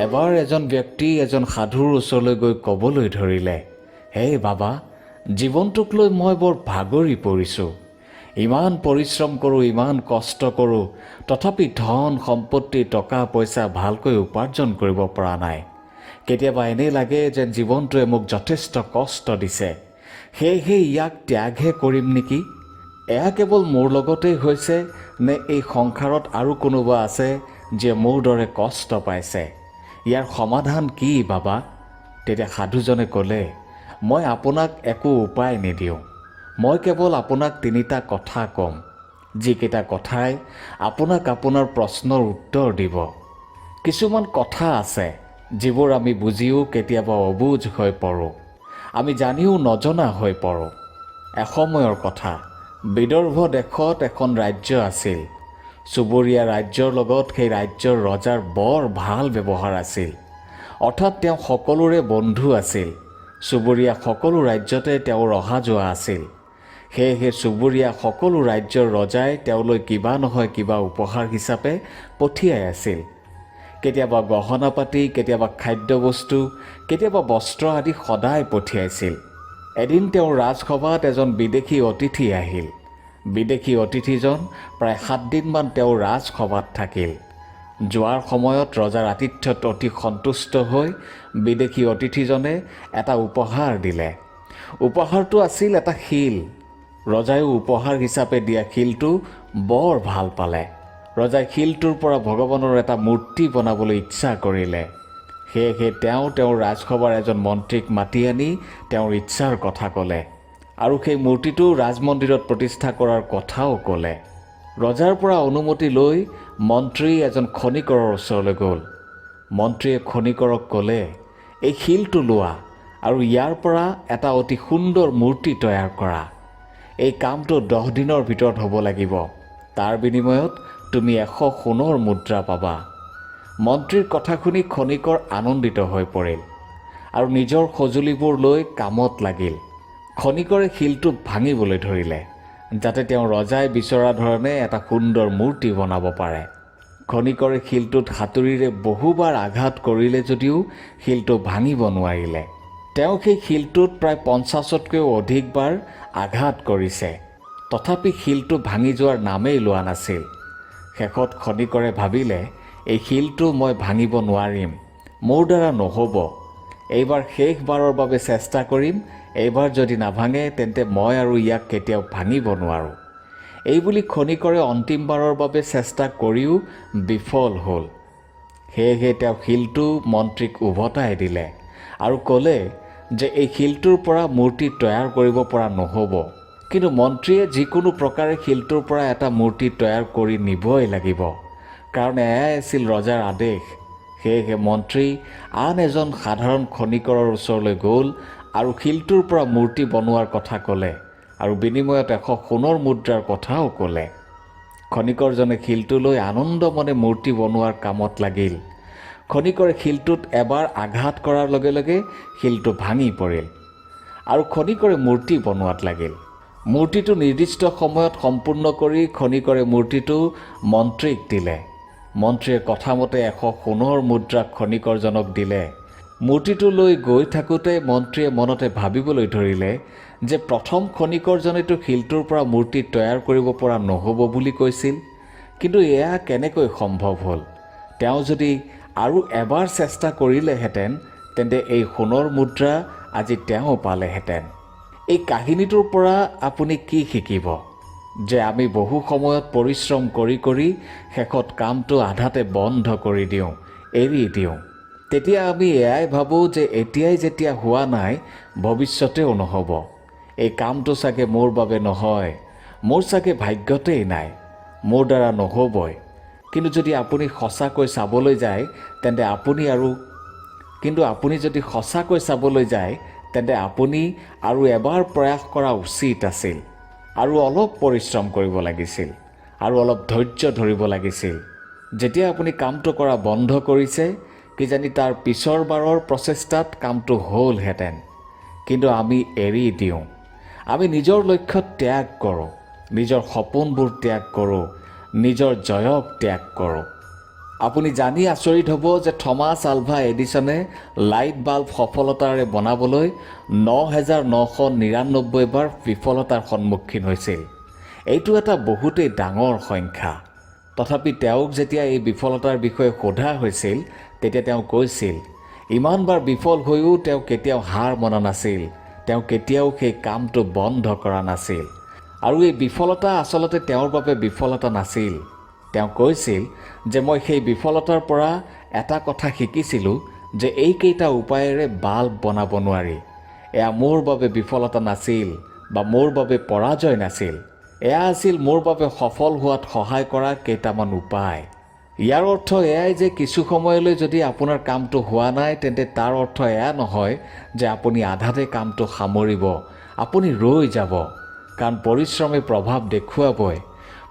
এবাৰ এজন ব্যক্তি এজন সাধুৰ ওচৰলৈ গৈ ক'বলৈ ধৰিলে, হে বাবা, জীৱনটোক লৈ মই বৰ ভাগৰি পৰিছোঁ। ইমান পৰিশ্ৰম কৰোঁ, ইমান কষ্ট কৰোঁ, তথাপি ধন সম্পত্তি টকা পইচা ভালকৈ উপাৰ্জন কৰিব পৰা নাই। কেতিয়াবা এনেই লাগে যেন জীৱনটোৱে মোক যথেষ্ট কষ্ট দিছে, সেয়েহে ইয়াক ত্যাগহে কৰিম নেকি? এয়া কেৱল মোৰ লগতেই হৈছে নে এই সংসাৰত আৰু কোনোবা আছে যিয়ে মোৰ দৰে কষ্ট পাইছে? ইয়াৰ সমাধান কি বাবা? তেতিয়া সাধুজনে ক'লে, মই আপোনাক একো উপায় নিদিওঁ। মই কেৱল আপোনাক 3টা কথা ক'ম, যিকেইটা কথাই আপোনাক আপোনাৰ প্ৰশ্নৰ উত্তৰ দিব। কিছুমান কথা আছে যিবোৰ আমি বুজিও কেতিয়াবা অবুজ হৈ পৰোঁ, আমি জানিও নজনা হৈ পৰোঁ। এসময়ৰ কথা, বিদৰ্ভ দেশত এখন ৰাজ্য আছিল। চুবুৰীয়া ৰাজ্যৰ লগত সেই ৰাজ্যৰ ৰজাৰ বৰ ভাল ব্যৱহাৰ আছিল, অৰ্থাৎ তেওঁ সকলোৰে বন্ধু আছিল। চুবুৰীয়া সকলো ৰাজ্যতে তেওঁৰ অহা যোৱা আছিল। সেয়েহে চুবুৰীয়া সকলো ৰাজ্যৰ ৰজাই তেওঁলৈ কিবা নহয় কিবা উপহাৰ হিচাপে পঠিয়াই আছিল। কেতিয়াবা গহনা পাতি, কেতিয়াবা খাদ্যবস্তু, কেতিয়াবা বস্ত্ৰ আদি সদায় পঠিয়াইছিল। এদিন তেওঁৰ ৰাজসভাত এজন বিদেশী অতিথি আহিল। বিদেশী অতিথিজন প্ৰায় 7 দিনমান তেওঁৰ ৰাজসভাত থাকিল। যোৱাৰ সময়ত ৰজাৰ আতিথ্যত অতি সন্তুষ্ট হৈ বিদেশী অতিথিজনে এটা উপহাৰ দিলে। উপহাৰটো আছিল এটা শিল। ৰজায়ো উপহাৰ হিচাপে দিয়া শিলটো বৰ ভাল পালে। ৰজাই শিলটোৰ পৰা ভগৱানৰ এটা মূৰ্তি বনাবলৈ ইচ্ছা কৰিলে। সেয়েহে তেওঁ তেওঁৰ ৰাজসভাৰ এজন মন্ত্ৰীক মাতি আনি তেওঁৰ ইচ্ছাৰ কথা ক'লে আৰু সেই মূৰ্তিটো ৰাজমন্দিৰত প্ৰতিষ্ঠা কৰাৰ কথাও ক'লে। ৰজাৰ পৰা অনুমতি লৈ মন্ত্ৰী এজন খনিকৰৰ ওচৰলৈ গ'ল। মন্ত্ৰীয়ে খনিকৰক ক'লে, এই শিলটো লোৱা আৰু ইয়াৰ পৰা এটা অতি সুন্দৰ মূৰ্তি তৈয়াৰ কৰা। এই কামটো 10 দিনৰ ভিতৰত হ'ব লাগিব। তাৰ বিনিময়ত তুমি 100 সোণৰ মুদ্ৰা পাবা। মন্ত্ৰীৰ কথা শুনি খনিকৰ আনন্দিত হৈ পৰিল আৰু নিজৰ সঁজুলিবোৰ লৈ কামত লাগিল। খনিকৰে শিলটো ভাঙিবলৈ ধৰিলে, যাতে তেওঁ ৰজাই বিচৰা ধৰণে এটা সুন্দৰ মূৰ্তি বনাব পাৰে। খনিকৰে শিলটোত হাতুৰিৰে বহুবাৰ আঘাত কৰিলে যদিও শিলটো ভাঙিব নোৱাৰিলে। তেওঁ সেই শিলটোত প্ৰায় 50তকৈও অধিকবাৰ আঘাত কৰিছে, তথাপি শিলটো ভাঙি যোৱাৰ নামেই লোৱা নাছিল। শেষত খনিকৰে ভাবিলে, এই শিলটো মই ভাঙিব নোৱাৰিম, মোৰ দ্বাৰা নহ'ব। এইবাৰ শেষবাৰৰ বাবে চেষ্টা কৰিম। এইবাৰ যদি নাভাঙে তেন্তে মই আৰু ইয়াক কেতিয়াও ভাঙিব নোৱাৰোঁ। এইবুলি খনিকৰে অন্তিমবাৰৰ বাবে চেষ্টা কৰিও বিফল হ'ল। সেয়েহে তেওঁ শিলটো মন্ত্ৰীক উভতাই দিলে আৰু ক'লে যে এই শিলটোৰ পৰা মূৰ্তি তৈয়াৰ কৰিব পৰা নহ'ব। কিন্তু মন্ত্ৰীয়ে যিকোনো প্ৰকাৰে শিলটোৰ পৰা এটা মূৰ্তি তৈয়াৰ কৰি নিবই লাগিব, কাৰণ এয়াই আছিল ৰজাৰ আদেশ। সেয়েহে মন্ত্ৰী আন এজন সাধাৰণ খনিকৰৰ ওচৰলৈ গ'ল আৰু শিলটোৰ পৰা মূৰ্তি বনোৱাৰ কথা ক'লে আৰু বিনিময়ত 100 সোণৰ মুদ্ৰাৰ কথাও ক'লে। খনিকৰজনে শিলটো লৈ আনন্দ মনে মূৰ্তি বনোৱাৰ কামত লাগিল। খনিকৰে শিলটোত এবাৰ আঘাত কৰাৰ লগে লগে শিলটো ভাঙি পৰিল আৰু খনিকৰে মূৰ্তি বনোৱাত লাগিল। মূৰ্তিটো নিৰ্দিষ্ট সময়ত সম্পূৰ্ণ কৰি খনিকৰে মূৰ্তিটো মন্ত্ৰীক দিলে। মন্ত্ৰীয়ে কথামতে 100 সোণৰ মুদ্ৰা খনিকৰজনক দিলে। মূৰ্তিটো লৈ গৈ থাকোঁতে মন্ত্ৰীয়ে মনতে ভাবিবলৈ ধৰিলে যে প্ৰথম খনিকৰজনেতো শিলটোৰ পৰা মূৰ্তি তৈয়াৰ কৰিব পৰা নহ'ব বুলি কৈছিল, কিন্তু এয়া কেনেকৈ সম্ভৱ হ'ল? তেওঁ যদি আৰু এবাৰ চেষ্টা কৰিলেহেঁতেন তেন্তে এই সোণৰ মুদ্ৰা আজি তেওঁ পালেহেঁতেন। এই কাহিনীটোৰ পৰা আপুনি কি শিকিব? যে আমি বহু সময়ত পৰিশ্ৰম কৰি কৰি শেষত কামটো আধাতে বন্ধ কৰি দিওঁ, এৰি দিওঁ। তেতিয়া আমি এয়াই ভাবোঁ যে এতিয়াই যেতিয়া হোৱা নাই, ভৱিষ্যতেও নহ'ব। এই কামটো চাগে মোৰ বাবে নহয়, মোৰ চাগে ভাগ্যতেই নাই, মোৰ দ্বাৰা নহ'বই। কিন্তু যদি আপুনি সঁচাকৈ চাবলৈ যায় তেন্তে আপুনি আৰু এবাৰ প্ৰয়াস কৰা উচিত আছিল, আৰু অলপ পৰিশ্ৰম কৰিব লাগিছিল, আৰু অলপ ধৈৰ্য ধৰিব লাগিছিল। যেতিয়া আপুনি কামটো কৰা বন্ধ কৰিছে, কিজানি তাৰ পিছৰ বাৰৰ প্ৰচেষ্টাত কামটো হ'লহেঁতেন। কিন্তু আমি এৰি দিওঁ, আমি নিজৰ লক্ষ্য ত্যাগ কৰোঁ, নিজৰ সপোনবোৰ ত্যাগ কৰোঁ, নিজৰ জয়ক ত্যাগ কৰোঁ। আপুনি জানি আচৰিত হ'ব যে থমাছ আলভা এডিছনে লাইট বাল্ব সফলতাৰে বনাবলৈ ৯,৯৯৯ বাৰ বিফলতাৰ সন্মুখীন হৈছিল। এইটো এটা বহুতেই ডাঙৰ সংখ্যা। তথাপি তেওঁক যেতিয়া এই বিফলতাৰ বিষয়ে সোধা হৈছিল তেতিয়া তেওঁ কৈছিল, ইমানবাৰ বিফল হৈও তেওঁ কেতিয়াও হাৰ মনা নাছিল, তেওঁ কেতিয়াও সেই কামটো বন্ধ কৰা নাছিল। আৰু এই বিফলতা আচলতে তেওঁৰ বাবে বিফলতা নাছিল। তেওঁ কৈছিল যে মই সেই বিফলতাৰ পৰা এটা কথা শিকিছিলোঁ যে এইকেইটা উপায়েৰে বাল্ব বনাব নোৱাৰি। এয়া মোৰ বাবে বিফলতা নাছিল বা মোৰ বাবে পৰাজয় নাছিল, এয়া আছিল মোৰ বাবে সফল হোৱাত সহায় কৰা কেইটামান উপায়। ইয়াৰ অৰ্থ এয়াই যে কিছু সময়লৈ যদি আপোনাৰ কামটো হোৱা নাই তেন্তে তাৰ অৰ্থ এয়া নহয় যে আপুনি আধাতে কামটো সামৰিব, আপুনি ৰৈ যাব। কাৰণ পৰিশ্ৰমে প্ৰভাৱ দেখুৱাবই।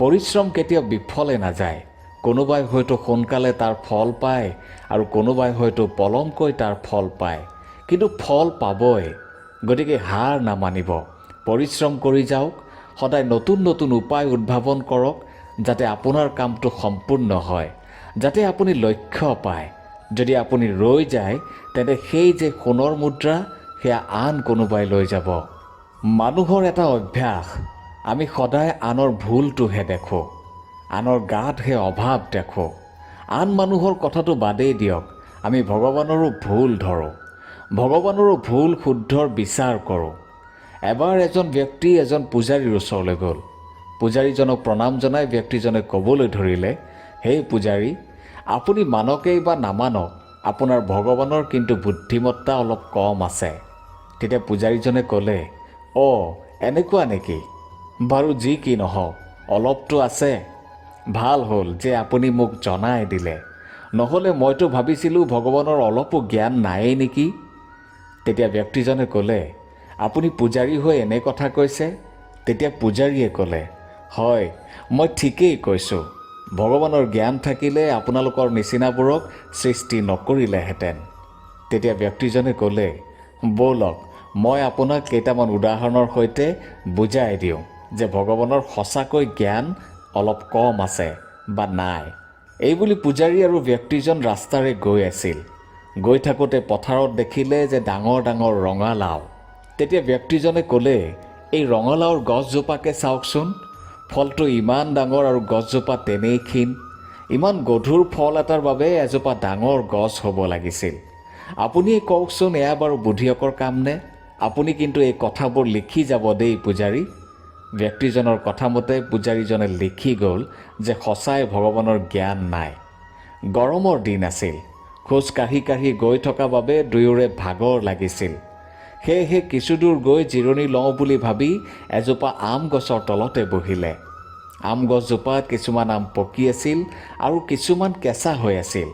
পৰিশ্ৰম কেতিয়াও বিফলে নাযায়। কোনোবাই হয়তো সোনকালে তাৰ ফল পায় আৰু কোনোবাই হয়তো পলমকৈ তাৰ ফল পায়, কিন্তু ফল পাবই। গতিকে হাৰ নামানিব, পৰিশ্ৰম কৰি যাওক, সদায় নতুন নতুন উপায় উদ্ভাৱন কৰক যাতে আপোনাৰ কামটো সম্পূৰ্ণ হয়, যাতে আপুনি লক্ষ্য পায়। যদি আপুনি ৰৈ যায় তেন্তে সেই যে সোণৰ মুদ্ৰা সেয়া আন কোনোবাই লৈ যাব। মানুহৰ এটা অভ্যাস, আমি সদায় আনৰ ভুলটোহে দেখোঁ, আনৰ গাতহে অভাৱ দেখোঁ। আন মানুহৰ কথাটো বাদেই দিয়ক, আমি ভগৱানৰো ভুল ধৰোঁ, ভগৱানৰো ভুল শুদ্ধৰ বিচাৰ কৰোঁ। এবাৰ এজন ব্যক্তি এজন পূজাৰীৰ ওচৰলৈ গ'ল। পূজাৰীজনক প্ৰণাম জনাই ব্যক্তিজনে ক'বলৈ ধৰিলে, হে পূজাৰী, আপুনি মানকেই বা নামানক, আপোনাৰ ভগৱানৰ কিন্তু বুদ্ধিমত্তা অলপ কম আছে। তেতিয়া পূজাৰীজনে ক'লে, এনেকুৱা নেকি? বাৰু যি কি নহওক, অলপতো আছে। ভাল হ'ল যে আপুনি মোক জনাই দিলে, নহ'লে মইতো ভাবিছিলোঁ ভগৱানৰ অলপো জ্ঞান নায়েই নেকি। তেতিয়া ব্যক্তিজনে ক'লে, আপুনি পূজাৰী হৈ এনে কথা কৈছে? তেতিয়া পূজাৰীয়ে ক'লে, হয়, মই ঠিকেই কৈছোঁ। ভগৱানৰ জ্ঞান থাকিলে আপোনালোকৰ নিচিনাবোৰক সৃষ্টি নকৰিলেহেঁতেন। তেতিয়া ব্যক্তিজনে ক'লে, ব'লক মই আপোনাক কেইটামান উদাহৰণৰ সৈতে বুজাই দিওঁ যে ভগৱানৰ সঁচাকৈ জ্ঞান অলপ কম আছে বা নাই। এইবুলি পূজাৰী আৰু ব্যক্তিজন ৰাস্তাৰে গৈ আছিল। গৈ থাকোঁতে পথাৰত দেখিলে যে ডাঙৰ ডাঙৰ ৰঙালাও। তেতিয়া ব্যক্তিজনে ক'লে, এই ৰঙালাওৰ গছজোপাকে চাওকচোন, ফলটো ইমান ডাঙৰ আৰু গছজোপা তেনেই ক্ষীণ। ইমান গধুৰ ফল এটাৰ বাবে এজোপা ডাঙৰ গছ হ'ব লাগিছিল। আপুনিয়ে কওকচোন, এয়া বাৰু বুদ্ধিয়কৰ কাম নে? আপুনি কিন্তু এই কথাবোৰ লিখি যাব দেই পূজাৰী। ব্যক্তিজনৰ কথামতে পূজাৰীজনে লিখি গ'ল যে সঁচাই ভগৱানৰ জ্ঞান নাই। গৰমৰ দিন আছিল, খোজ কাঢ়ি কাঢ়ি গৈ থকা বাবে দুয়োৰে ভাগৰ লাগিছিল। সেয়েহে কিছুদূৰ গৈ জিৰণি লওঁ বুলি ভাবি এজোপা আম গছৰ তলতে বহিলে। আম গছজোপাত কিছুমান আম পকি আছিল আৰু কিছুমান কেঁচা হৈ আছিল।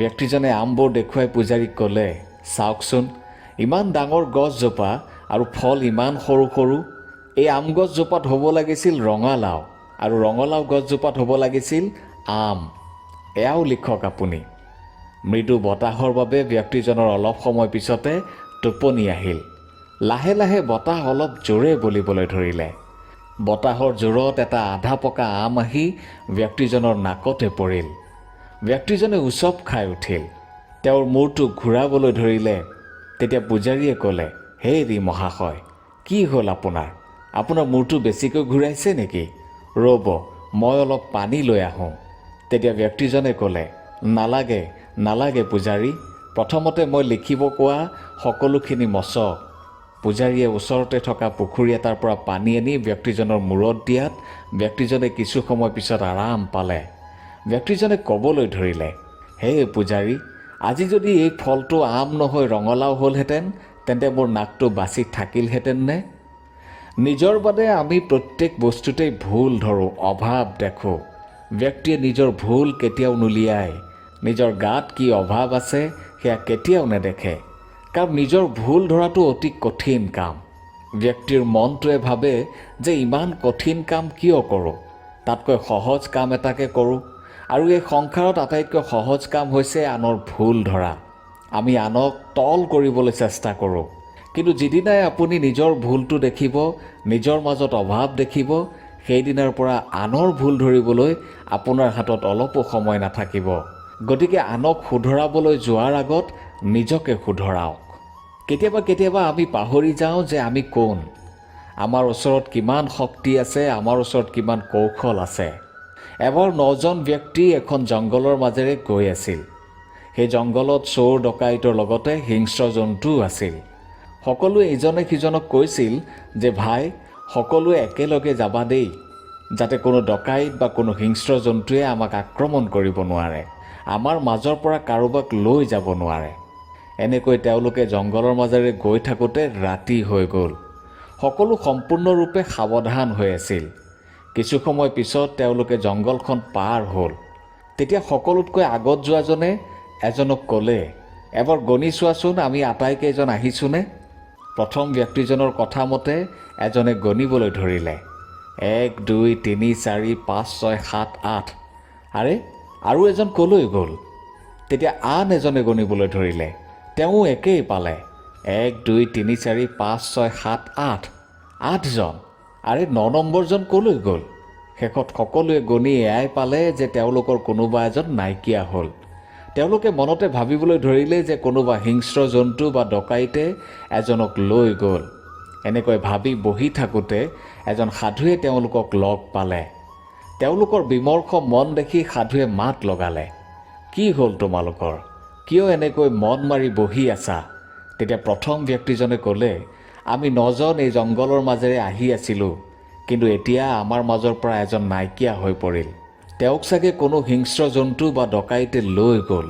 ব্যক্তিজনে আমবোৰ দেখুৱাই পূজাৰীক ক'লে, চাওকচোন, ইমান ডাঙৰ গছজোপা আৰু ফল ইমান সৰু সৰু। এই আম গছজোপাত হ'ব লাগিছিল ৰঙালাও আৰু ৰঙালাও গছজোপাত হ'ব লাগিছিল আম। এয়াও লিখক আপুনি। মৃদু বতাহৰ বাবে ব্যক্তিজনৰ অলপ সময় পিছতে টোপনি আহিল। লাহে লাহে বতাহ অলপ জোৰে বলিবলৈ ধৰিলে। বতাহৰ জোৰত এটা আধা পকা আম আহি ব্যক্তিজনৰ নাকতে পৰিল। ব্যক্তিজনে উচপ খাই উঠিল। তেওঁৰ মূৰটো ঘূৰাবলৈ ধৰিলে। তেতিয়া পূজাৰীয়ে ক'লে, হেৰি মহাশয়, কি হ'ল আপোনাৰ? আপোনাৰ মূৰটো বেছিকৈ ঘূৰাইছে নেকি? ৰ'ব, মই অলপ পানী লৈ আহোঁ। তেতিয়া ব্যক্তিজনে ক'লে, নালাগে নালাগে পূজাৰী, প্ৰথমতে মই লিখিব কোৱা সকলোখিনি মচক। পূজাৰীয়ে ওচৰতে থকা পুখুৰী এটাৰ পৰা পানী আনি ব্যক্তিজনৰ মূৰত দিয়াত ব্যক্তিজনে কিছু সময় পিছত আৰাম পালে। ব্যক্তিজনে ক'বলৈ ধৰিলে, হে পূজাৰী, আজি যদি এই ফলটো আম নহয় ৰঙালাও হ'লহেঁতেন তেন্তে মোৰ নাকটো বাচি থাকিলহেঁতেন নে? নিজৰ বাদে আমি প্ৰত্যেক বস্তুতেই ভুল ধৰোঁ, অভাৱ দেখোঁ। ব্যক্তিয়ে নিজৰ ভুল কেতিয়াও নুলিয়ায়, নিজৰ গাত কি অভাৱ আছে সেয়া কেতিয়াও নেদেখে। কাৰণ নিজৰ ভুল ধৰাটো অতি কঠিন কাম। ব্যক্তিৰ মনটোৱে ভাবে যে ইমান কঠিন কাম কিয় কৰোঁ, তাতকৈ সহজ কাম এটাকে কৰোঁ। আৰু এই সংসাৰত আটাইতকৈ সহজ কাম হৈছে আনৰ ভুল ধৰা। আমি আনক তল কৰিবলৈ চেষ্টা কৰোঁ, কিন্তু যিদিনাই আপুনি নিজৰ ভুলটো দেখিব, নিজৰ মাজত অভাৱ দেখিব, সেইদিনাৰ পৰা আনৰ ভুল ধৰিবলৈ আপোনাৰ হাতত অলপো সময় নাথাকিব। গতিকে আনক শুধৰাবলৈ যোৱাৰ আগত নিজকে শুধৰাওক। কেতিয়াবা কেতিয়াবা আমি পাহৰি যাওঁ যে আমি কোন, আমাৰ ওচৰত কিমান শক্তি আছে, আমাৰ ওচৰত কিমান কৌশল আছে। এবাৰ 9জন ব্যক্তি এখন জংঘলৰ মাজেৰে গৈ আছিল। সেই জংঘলত চোৰ ডকাইতৰ লগতে হিংস্ৰ জন্তুও আছিল। সকলোৱে ইজনে সিজনক কৈছিল যে ভাই, সকলোৱে একেলগে যাবা দেই, যাতে কোনো ডকাইত বা কোনো হিংস্ৰ জন্তুৱে আমাক আক্ৰমণ কৰিব নোৱাৰে, আমাৰ মাজৰ পৰা কাৰোবাক লৈ যাব নোৱাৰে। এনেকৈ তেওঁলোকে জংঘলৰ মাজেৰে গৈ থাকোঁতে ৰাতি হৈ গ'ল। সকলো সম্পূৰ্ণৰূপে সাৱধান হৈ আছিল। কিছু সময় পিছত তেওঁলোকে জংঘলখন পাৰ হ'ল। তেতিয়া সকলোতকৈ আগত যোৱাজনে এজনক ক'লে, এবাৰ গণি চোৱাচোন, আমি আটাইকেইজন আহিছোঁনে? প্ৰথম ব্যক্তিজনৰ কথা মতে এজনে গণিবলৈ ধৰিলে, 1 2 3 4 5 6 7 8। আৰে, আৰু এজন ক'লৈ গ'ল? তেতিয়া আন এজনে গণিবলৈ ধৰিলে, তেওঁ একেই পালে, 1 2 3 4 5 6 7 8। 8জন। আৰে 9 নম্বৰজন ক'লৈ গ'ল? শেষত সকলোৱে গণি এয়াই পালে যে তেওঁলোকৰ কোনোবা এজন নাইকিয়া হ'ল। তেওঁলোকে মনতে ভাবিবলৈ ধৰিলে যে কোনোবা হিংস্ৰ জন্তু বা ডকাইতে এজনক লৈ গ'ল। এনেকৈ ভাবি বহি থাকোঁতে এজন সাধুৱে তেওঁলোকক লগ পালে। তেওঁলোকৰ বিমৰ্ষ মন দেখি সাধুৱে মাত লগালে, কি হ'ল তোমালোকৰ? কিয় এনেকৈ মন মাৰি বহি আছা? তেতিয়া প্ৰথম ব্যক্তিজনে ক'লে, আমি 9জন এই জংঘলৰ মাজেৰে আহি আছিলোঁ, কিন্তু এতিয়া আমাৰ মাজৰ পৰা এজন নাইকিয়া হৈ পৰিল। তেওঁক চাগে কোনো হিংস্ৰ জন্তু বা ডকাইতে লৈ গ'ল।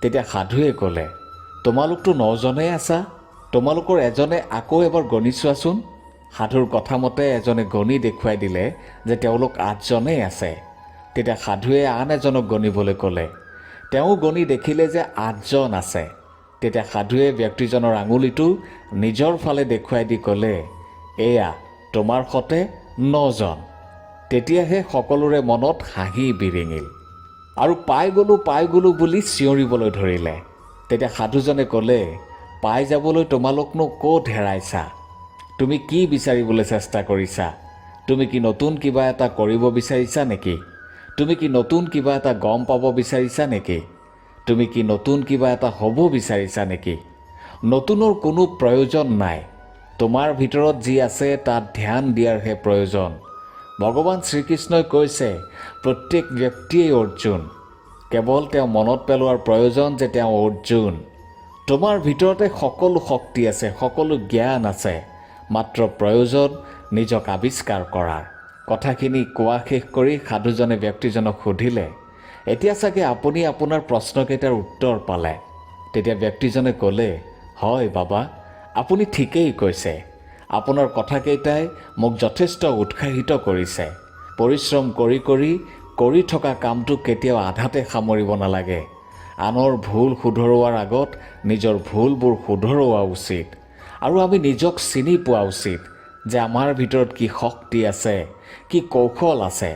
তেতিয়া সাধুৱে ক'লে, তোমালোকতো 9জনেই আছা, তোমালোকৰ এজনে আকৌ এবাৰ গণি চোৱাচোন। সাধুৰ কথা মতে এজনে গণি দেখুৱাই দিলে যে তেওঁলোক 8জনেই আছে। তেতিয়া সাধুৱে আন এজনক গণিবলৈ ক'লে। তেওঁ গণি দেখিলে যে 8জন আছে। তেতিয়া সাধুৱে ব্যক্তিজনৰ আঙুলিটো নিজৰ ফালে দেখুৱাই দি ক'লে, এয়া তোমাৰ সতে 9জন। তেতিয়াহে সকলোৰে মনত হাঁহি বিৰিঙিল আৰু পাই গ'লোঁ বুলি চিঞৰিবলৈ ধৰিলে। তেতিয়া সাধুজনে ক'লে, পাই যাবলৈ তোমালোকনো ক'ত হেৰাইছা? তুমি কি বিচাৰিবলৈ চেষ্টা কৰিছা? তুমি কি নতুন কিবা এটা কৰিব বিচাৰিছা নেকি? তুমি কি নতুন কিবা এটা গম পাব বিচাৰিছা নেকি? তুমি কি নতুন কিবা এটা হ'ব বিচাৰিছা নেকি? নতুনৰ কোনো প্ৰয়োজন নাই। তোমাৰ ভিতৰত যি আছে তাত ধ্যান দিয়াৰহে প্ৰয়োজন। ভগৱান শ্ৰীকৃষ্ণই কৈছে, প্ৰত্যেক ব্যক্তিয়েই অৰ্জুন। কেৱল তেওঁ মনত পেলোৱাৰ প্ৰয়োজন যে তেওঁ অৰ্জুন। তোমাৰ ভিতৰতে সকলো শক্তি আছে, সকলো জ্ঞান আছে, মাত্ৰ প্ৰয়োজন নিজক আৱিষ্কাৰ কৰাৰ। কথাখিনি কোৱা শেষ কৰি সাধুজনে ব্যক্তিজনক সুধিলে, এতিয়া চাগে আপুনি আপোনাৰ প্ৰশ্নকেইটাৰ উত্তৰ পালে? তেতিয়া ব্যক্তিজনে ক'লে, হয় বাবা, আপুনি ঠিকেই কৈছে। আপোনাৰ কথাকেইটাই মোক যথেষ্ট উৎসাহিত কৰিছে। পৰিশ্ৰম কৰি থকা কামটো কেতিয়াও আধাতে সামৰিব নালাগে। আনৰ ভুল শুধৰোৱাৰ আগত নিজৰ ভুলবোৰ শুধৰোৱা উচিত। আৰু আমি নিজক চিনি পোৱা উচিত যে আমাৰ ভিতৰত কি শক্তি আছে, কি কৌশল আছে।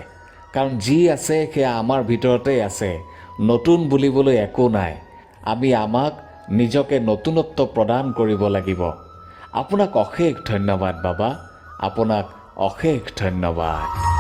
কাৰণ যি আছে সেয়া আমাৰ ভিতৰতেই আছে। নতুন বুলিবলৈ একো নাই। আমি আমাক নিজকে নতুনত্ব প্ৰদান কৰিব লাগিব। আপোনাক অশেষ ধন্যবাদ বাবা, আপোনাক অশেষ ধন্যবাদ।